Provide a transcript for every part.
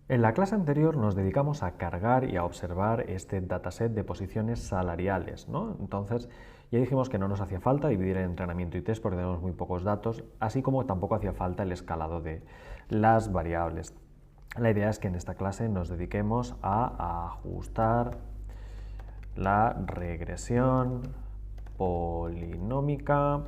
En la clase anterior nos dedicamos a cargar y a observar este dataset de posiciones salariales, ¿no? Entonces, ya dijimos que no nos hacía falta dividir en entrenamiento y test porque tenemos muy pocos datos, así como tampoco hacía falta el escalado de las variables. La idea es que en esta clase nos dediquemos a ajustar la regresión polinómica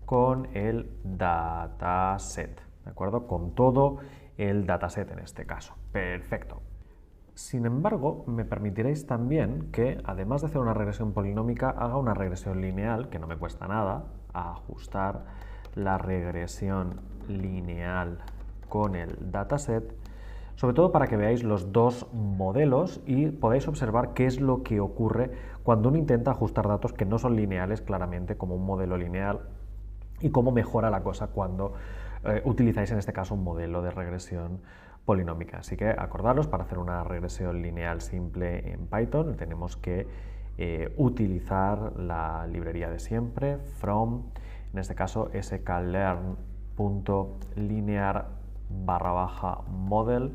con el dataset, ¿de acuerdo? Con todo el dataset en este caso. Perfecto. Sin embargo, me permitiréis también que, además de hacer una regresión polinómica, haga una regresión lineal, que no me cuesta nada, a ajustar la regresión lineal con el dataset, sobre todo para que veáis los dos modelos y podáis observar qué es lo que ocurre cuando uno intenta ajustar datos que no son lineales claramente como un modelo lineal y cómo mejora la cosa cuando utilizáis en este caso un modelo de regresión polinómica. Así que acordaros, para hacer una regresión lineal simple en Python tenemos que utilizar la librería de siempre, from, en este caso sklearn.linear_model,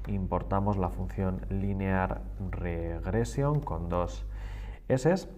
importamos la función linear regression con dos S.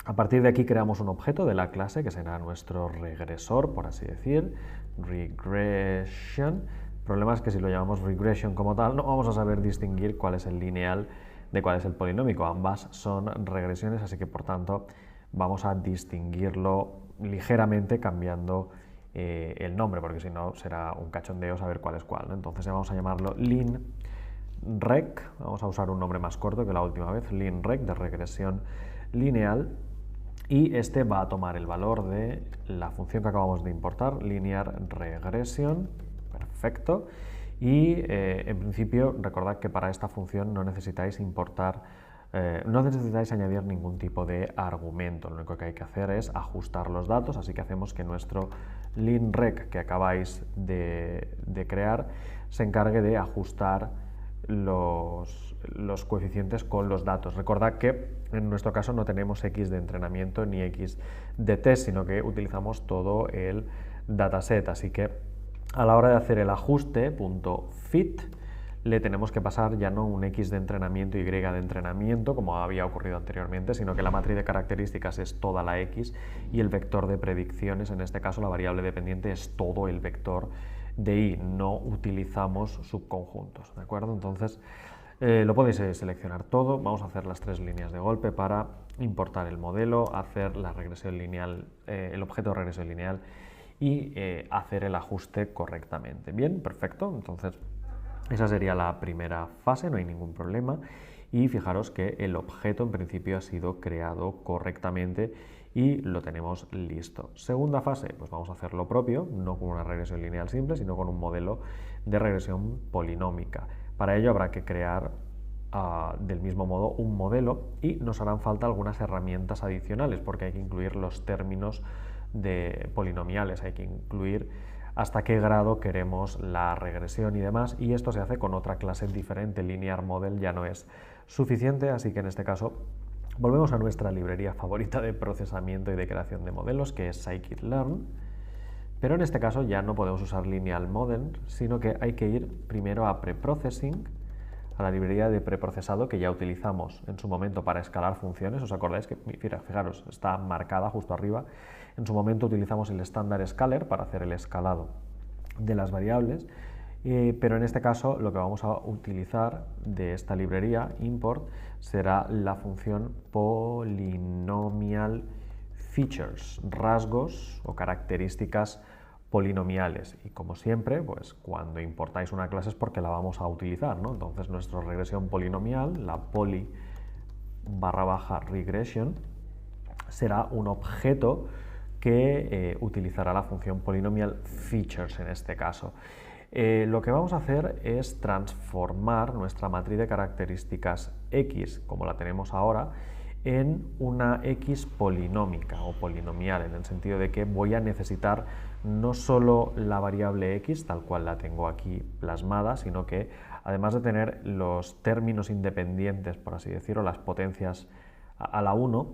A partir de aquí creamos un objeto de la clase que será nuestro regresor, por así decir, regression. El problema es que si lo llamamos regression como tal, no vamos a saber distinguir cuál es el lineal de cuál es el polinómico. Ambas son regresiones, así que por tanto vamos a distinguirlo ligeramente cambiando el nombre, porque si no será un cachondeo saber cuál es cuál, ¿no? Entonces vamos a llamarlo linreg, vamos a usar un nombre más corto que la última vez, linreg, de regresión lineal, y este va a tomar el valor de la función que acabamos de importar, linear regression, perfecto, y en principio recordad que para esta función no necesitáis importar, no necesitáis añadir ningún tipo de argumento, lo único que hay que hacer es ajustar los datos, así que hacemos que nuestro linreg que acabáis de crear se encargue de ajustar los coeficientes con los datos. Recordad que en nuestro caso no tenemos X de entrenamiento ni X de test, sino que utilizamos todo el dataset, así que a la hora de hacer el ajuste .fit le tenemos que pasar ya no un X de entrenamiento y Y de entrenamiento como había ocurrido anteriormente, sino que la matriz de características es toda la X y el vector de predicciones, en este caso la variable dependiente, es todo el vector de Y, no utilizamos subconjuntos, ¿de acuerdo? Entonces lo podéis seleccionar todo, vamos a hacer las tres líneas de golpe para importar el modelo, hacer la regresión lineal, el objeto de regresión lineal y hacer el ajuste correctamente. Bien, perfecto, entonces esa sería la primera fase, no hay ningún problema. Y fijaros que el objeto en principio ha sido creado correctamente y lo tenemos listo. Segunda fase, pues vamos a hacer lo propio, no con una regresión lineal simple, sino con un modelo de regresión polinómica. Para ello habrá que crear del mismo modo un modelo y nos harán falta algunas herramientas adicionales porque hay que incluir los términos de polinomiales, hay que incluir hasta qué grado queremos la regresión y demás, y esto se hace con otra clase diferente. Linear model ya no es suficiente, así que en este caso volvemos a nuestra librería favorita de procesamiento y de creación de modelos, que es scikit-learn, pero en este caso ya no podemos usar linear model, sino que hay que ir primero a preprocessing, a la librería de preprocesado que ya utilizamos en su momento para escalar funciones. ¿Os acordáis que, fijaros, está marcada justo arriba? En su momento utilizamos el estándar scaler para hacer el escalado de las variables, pero en este caso lo que vamos a utilizar de esta librería import será la función polynomial features, rasgos o características polinomiales, y como siempre, pues cuando importáis una clase es porque la vamos a utilizar, ¿no? Entonces nuestra regresión polinomial, la poly_regression, será un objeto que utilizará la función polinomial features en este caso. Lo que vamos a hacer es transformar nuestra matriz de características X, como la tenemos ahora, en una X polinómica o polinomial, en el sentido de que voy a necesitar no solo la variable X, tal cual la tengo aquí plasmada, sino que además de tener los términos independientes, por así decirlo, las potencias a la 1,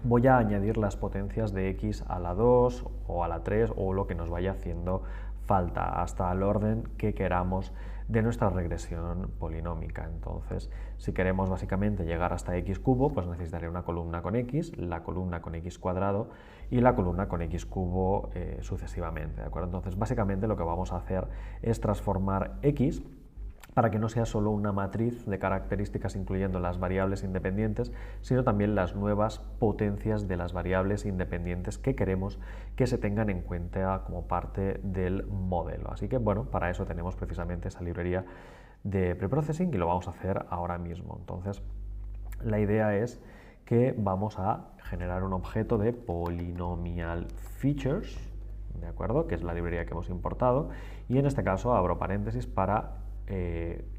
voy a añadir las potencias de X a la 2 o a la 3 o lo que nos vaya haciendo falta, hasta el orden que queramos de nuestra regresión polinómica. Entonces, si queremos básicamente llegar hasta x cubo, pues necesitaría una columna con x, la columna con x cuadrado y la columna con x cubo sucesivamente, ¿de acuerdo? Entonces, básicamente lo que vamos a hacer es transformar x para que no sea solo una matriz de características incluyendo las variables independientes, sino también las nuevas potencias de las variables independientes que queremos que se tengan en cuenta como parte del modelo. Así que bueno, para eso tenemos precisamente esa librería de preprocessing y lo vamos a hacer ahora mismo. Entonces, la idea es que vamos a generar un objeto de polynomial features, ¿de acuerdo? Que es la librería que hemos importado, y en este caso abro paréntesis para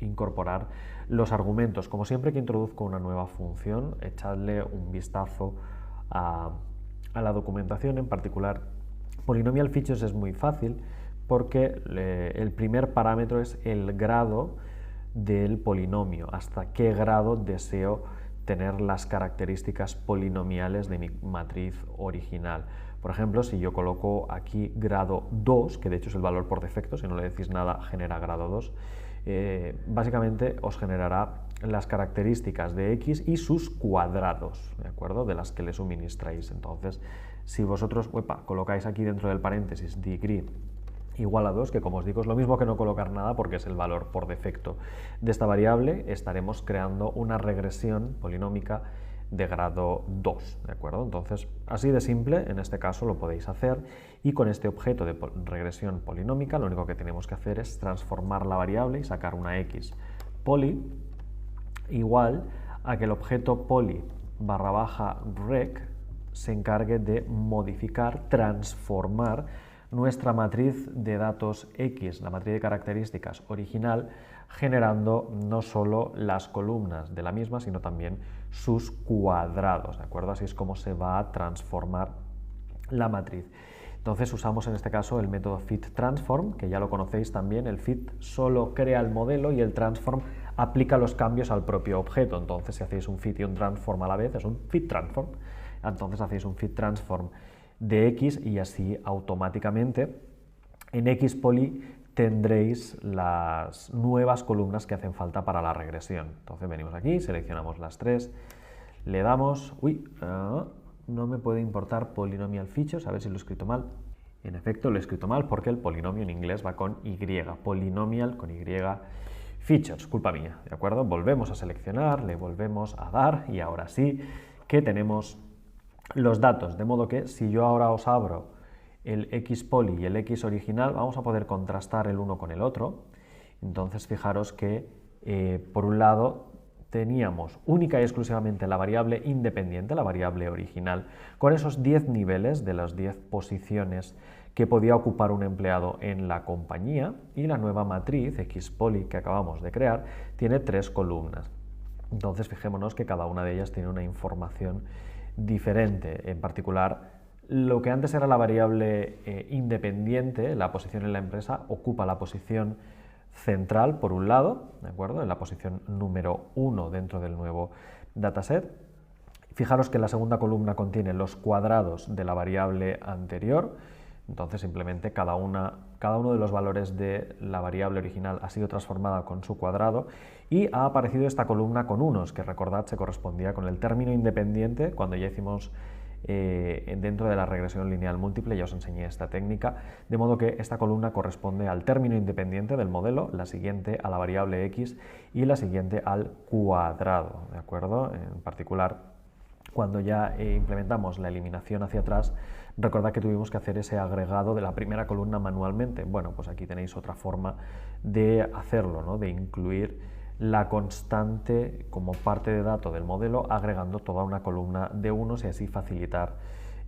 incorporar los argumentos. Como siempre que introduzco una nueva función, echadle un vistazo a la documentación. En particular, Polynomial Features es muy fácil porque el primer parámetro es el grado del polinomio, hasta qué grado deseo tener las características polinomiales de mi matriz original. Por ejemplo, si yo coloco aquí grado 2, que de hecho es el valor por defecto, si no le decís nada genera grado 2, básicamente os generará las características de x y sus cuadrados, ¿de acuerdo? De las que le suministráis. Entonces, si vosotros colocáis aquí dentro del paréntesis degree igual a 2, que como os digo es lo mismo que no colocar nada porque es el valor por defecto de esta variable, estaremos creando una regresión polinómica de grado 2, ¿de acuerdo? Entonces, así de simple, en este caso lo podéis hacer, y con este objeto de regresión polinómica lo único que tenemos que hacer es transformar la variable y sacar una x poly igual a que el objeto poly barra baja rec se encargue de modificar, transformar nuestra matriz de datos X, la matriz de características original, generando no solo las columnas de la misma, sino también sus cuadrados, ¿de acuerdo? Así es como se va a transformar la matriz. Entonces usamos en este caso el método fit_transform, que ya lo conocéis también. El fit solo crea el modelo y el transform aplica los cambios al propio objeto. Entonces, si hacéis un fit y un transform a la vez, es un fit_transform. Entonces hacéis un fit_transform de x y así automáticamente en xpoly tendréis las nuevas columnas que hacen falta para la regresión. Entonces venimos aquí, seleccionamos las tres, le damos, no me puede importar polynomial features, a ver si lo he escrito mal. En efecto, lo he escrito mal porque el polinomio en inglés va con y, polynomial con y features, culpa mía, ¿de acuerdo? Volvemos a seleccionar, le volvemos a dar y ahora sí que tenemos los datos, de modo que si yo ahora os abro el xpoly y el x original, vamos a poder contrastar el uno con el otro. Entonces fijaros que por un lado teníamos única y exclusivamente la variable independiente, la variable original, con esos 10 niveles de las 10 posiciones que podía ocupar un empleado en la compañía, y la nueva matriz xpoly que acabamos de crear tiene 3 columnas. Entonces fijémonos que cada una de ellas tiene una información diferente. En particular, lo que antes era la variable independiente, la posición en la empresa, ocupa la posición central por un lado, ¿de acuerdo? En la posición número 1 dentro del nuevo dataset. Fijaros que la segunda columna contiene los cuadrados de la variable anterior. Entonces simplemente cada uno de los valores de la variable original ha sido transformada con su cuadrado y ha aparecido esta columna con unos, que recordad se correspondía con el término independiente cuando ya hicimos dentro de la regresión lineal múltiple, ya os enseñé esta técnica, de modo que esta columna corresponde al término independiente del modelo, la siguiente a la variable x y la siguiente al cuadrado, ¿de acuerdo? En particular, cuando ya implementamos la eliminación hacia atrás, recordad que tuvimos que hacer ese agregado de la primera columna manualmente. Bueno, pues aquí tenéis otra forma de hacerlo, ¿no? De incluir la constante como parte de dato del modelo, agregando toda una columna de unos y así facilitar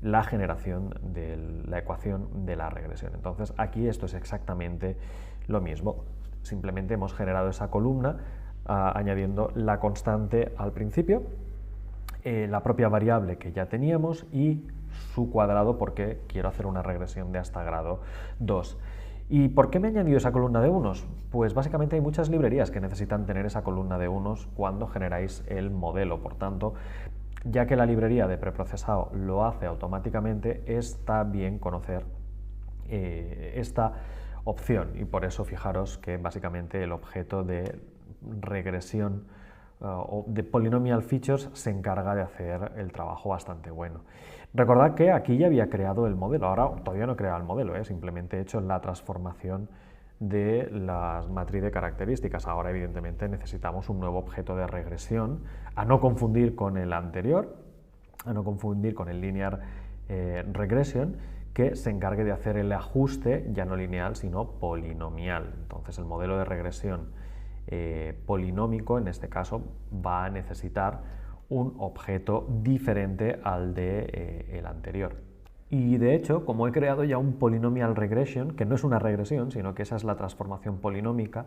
la generación de la ecuación de la regresión. Entonces aquí esto es exactamente lo mismo, simplemente hemos generado esa columna añadiendo la constante al principio, la propia variable que ya teníamos y su cuadrado porque quiero hacer una regresión de hasta grado 2. ¿Y por qué me he añadido esa columna de unos? Pues básicamente hay muchas librerías que necesitan tener esa columna de unos cuando generáis el modelo. Por tanto, ya que la librería de preprocesado lo hace automáticamente, está bien conocer esta opción, y por eso fijaros que básicamente el objeto de regresión o de polynomial features se encarga de hacer el trabajo bastante bueno. Recordad que aquí ya había creado el modelo, ahora todavía no he creado el modelo, simplemente he hecho la transformación de la matriz de características. Ahora evidentemente necesitamos un nuevo objeto de regresión, a no confundir con el anterior, a no confundir con el linear regression, que se encargue de hacer el ajuste ya no lineal sino polinomial. Entonces el modelo de regresión polinómico en este caso va a necesitar un objeto diferente al de el anterior. Y de hecho, como he creado ya un polynomial regression, que no es una regresión, sino que esa es la transformación polinómica,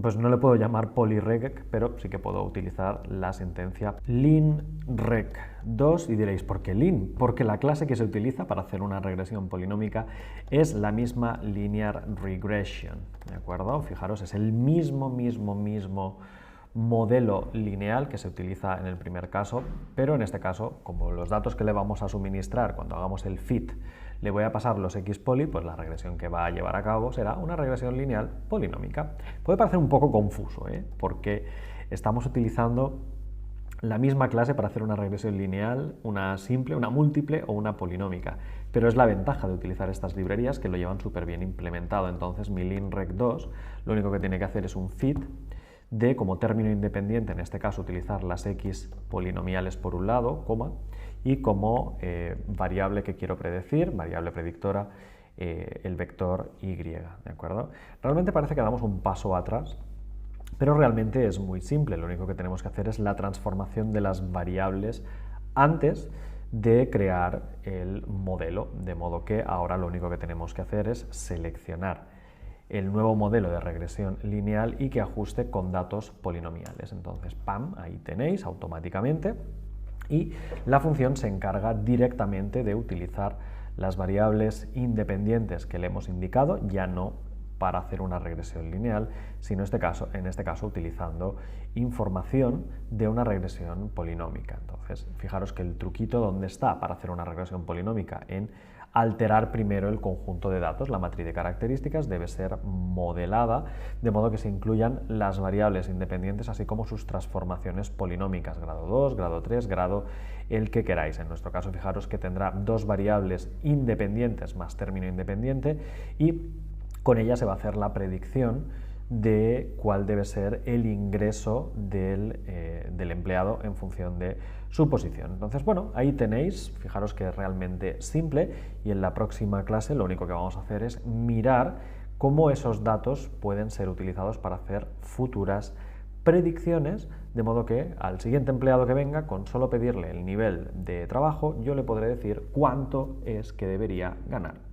pues no le puedo llamar polyreg, pero sí que puedo utilizar la sentencia linreg2 y diréis, ¿por qué lin? Porque la clase que se utiliza para hacer una regresión polinómica es la misma linear regression, ¿de acuerdo? Fijaros, es el mismo modelo lineal que se utiliza en el primer caso, pero en este caso, como los datos que le vamos a suministrar cuando hagamos el fit le voy a pasar los xpoly, pues la regresión que va a llevar a cabo será una regresión lineal polinómica. Puede parecer un poco confuso, porque estamos utilizando la misma clase para hacer una regresión lineal, una simple, una múltiple o una polinómica, pero es la ventaja de utilizar estas librerías que lo llevan súper bien implementado. Entonces mi linreg2 lo único que tiene que hacer es un fit de, como término independiente, en este caso utilizar las x polinomiales por un lado, coma, y como variable que quiero predecir, variable predictora, el vector y, ¿de acuerdo? Realmente parece que damos un paso atrás, pero realmente es muy simple. Lo único que tenemos que hacer es la transformación de las variables antes de crear el modelo, de modo que ahora lo único que tenemos que hacer es seleccionar el nuevo modelo de regresión lineal y que ajuste con datos polinomiales. Entonces, ¡pam!, ahí tenéis automáticamente, y la función se encarga directamente de utilizar las variables independientes que le hemos indicado, ya no para hacer una regresión lineal, sino en este caso utilizando información de una regresión polinómica. Entonces, fijaros que el truquito, ¿dónde está para hacer una regresión polinómica? En alterar primero el conjunto de datos. La matriz de características debe ser modelada de modo que se incluyan las variables independientes así como sus transformaciones polinómicas, grado 2, grado 3, grado el que queráis. En nuestro caso, fijaros que tendrá dos variables independientes más término independiente, y con ella se va a hacer la predicción de cuál debe ser el ingreso del empleado en función de su posición. Entonces, bueno, ahí tenéis, fijaros que es realmente simple, y en la próxima clase lo único que vamos a hacer es mirar cómo esos datos pueden ser utilizados para hacer futuras predicciones, de modo que al siguiente empleado que venga, con solo pedirle el nivel de trabajo, yo le podré decir cuánto es que debería ganar.